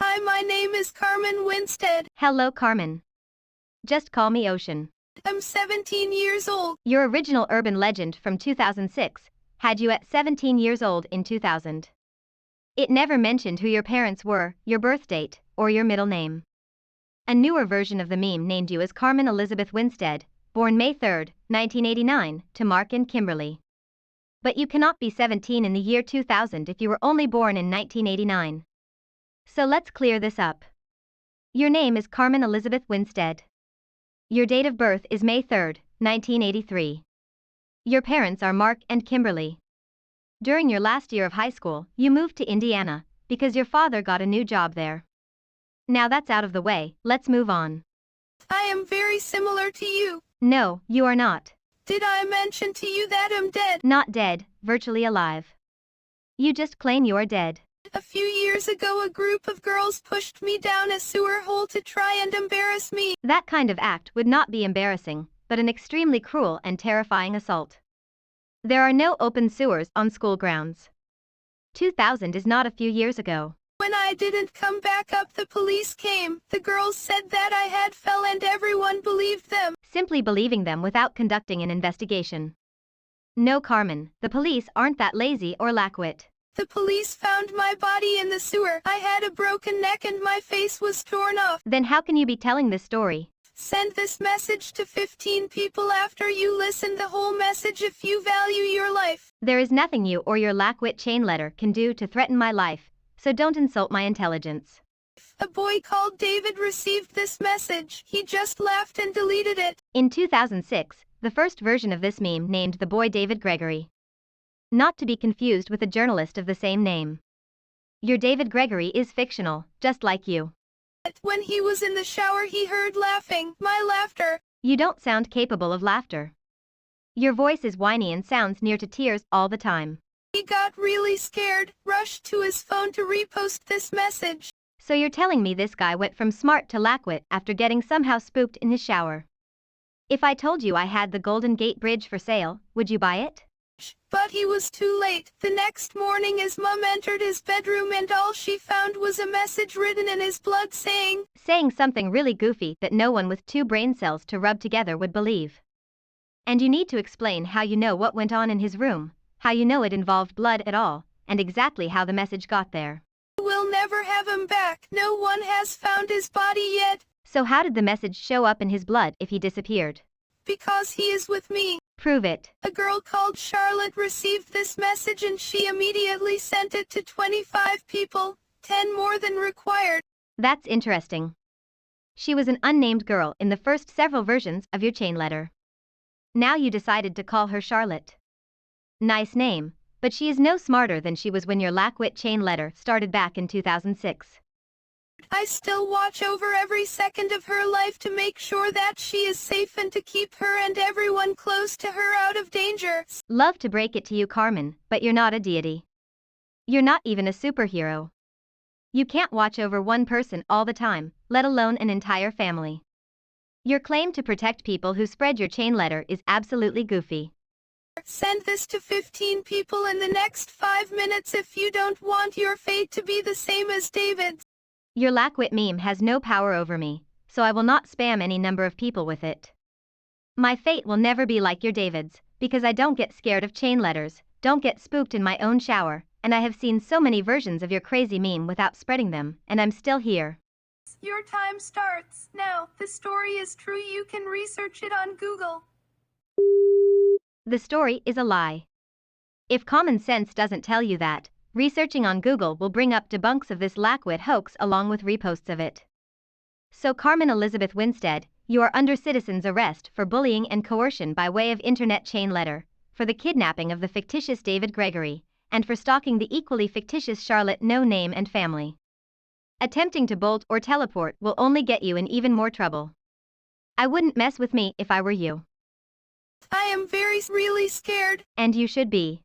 Hi, my name is Carmen Winstead. Hello, Carmen. Just call me Ocean. I'm 17 years old. Your original urban legend from 2006 had you at 17 years old in 2000. It never mentioned who your parents were, your birth date, or your middle name. A newer version of the meme named you as Carmen Elizabeth Winstead, born May 3, 1989, to Mark and Kimberly. But you cannot be 17 in the year 2000 if you were only born in 1989. So let's clear this up. Your name is Carmen Elizabeth Winstead. Your date of birth is May 3, 1983. Your parents are Mark and Kimberly. During your last year of high school, you moved to Indiana because your father got a new job there. Now that's out of the way, let's move on. I am very similar to you. No, you are not. Did I mention to you that I'm dead? Not dead, virtually alive. You just claim you are dead. A few years ago, a group of girls pushed me down a sewer hole to try and embarrass me. That kind of act would not be embarrassing, but an extremely cruel and terrifying assault. There are no open sewers on school grounds. 2000 is not a few years ago. When I didn't come back up, the police came. The girls said that I had fell and everyone believed them. Simply believing them without conducting an investigation. No, Carmen, the police aren't that lazy or lack wit. The police found my body in the sewer. I had a broken neck and my face was torn off. Then how can you be telling this story? Send this message to 15 people after you listen the whole message if you value your life. There is nothing you or your lack-wit chain letter can do to threaten my life, so don't insult my intelligence. A boy called David received this message. He just laughed and deleted it. In 2006, the first version of this meme named the boy David Gregory. Not to be confused with a journalist of the same name. Your David Gregory is fictional, just like you. When he was in the shower, he heard laughing, my laughter. You don't sound capable of laughter. Your voice is whiny and sounds near to tears all the time. He got really scared, rushed to his phone to repost this message. So you're telling me this guy went from smart to lackwit after getting somehow spooked in his shower. If I told you I had the Golden Gate Bridge for sale, would you buy it? But he was too late. The next morning his mom entered his bedroom and all she found was a message written in his blood saying something really goofy that no one with 2 brain cells to rub together would believe. And you need to explain how you know what went on in his room, how you know it involved blood at all, and exactly how the message got there. We'll never have him back. No one has found his body yet. So how did the message show up in his blood if he disappeared? Because he is with me. Prove it. A girl called Charlotte received this message and she immediately sent it to 25 people, 10 more than required. That's interesting. She was an unnamed girl in the first several versions of your chain letter. Now you decided to call her Charlotte. Nice name, but she is no smarter than she was when your lackwit chain letter started back in 2006. I still watch over every second of her life to make sure that she is safe and to keep her and everyone close to her out of danger. Love to break it to you, Carmen, but you're not a deity. You're not even a superhero. You can't watch over one person all the time, let alone an entire family. Your claim to protect people who spread your chain letter is absolutely goofy. Send this to 15 people in the next 5 minutes if you don't want your fate to be the same as David's. Your lackwit meme has no power over me, so I will not spam any number of people with it. My fate will never be like your David's, because I don't get scared of chain letters, don't get spooked in my own shower, and I have seen so many versions of your crazy meme without spreading them, and I'm still here. Your time starts now. The story is true. You can research it on Google. The story is a lie. If common sense doesn't tell you that, researching on Google will bring up debunks of this lackwit hoax along with reposts of it. So Carmen Elizabeth Winstead, you are under citizen's arrest for bullying and coercion by way of internet chain letter, for the kidnapping of the fictitious David Gregory, and for stalking the equally fictitious Charlotte No Name and family. Attempting to bolt or teleport will only get you in even more trouble. I wouldn't mess with me if I were you. I am really scared. And you should be.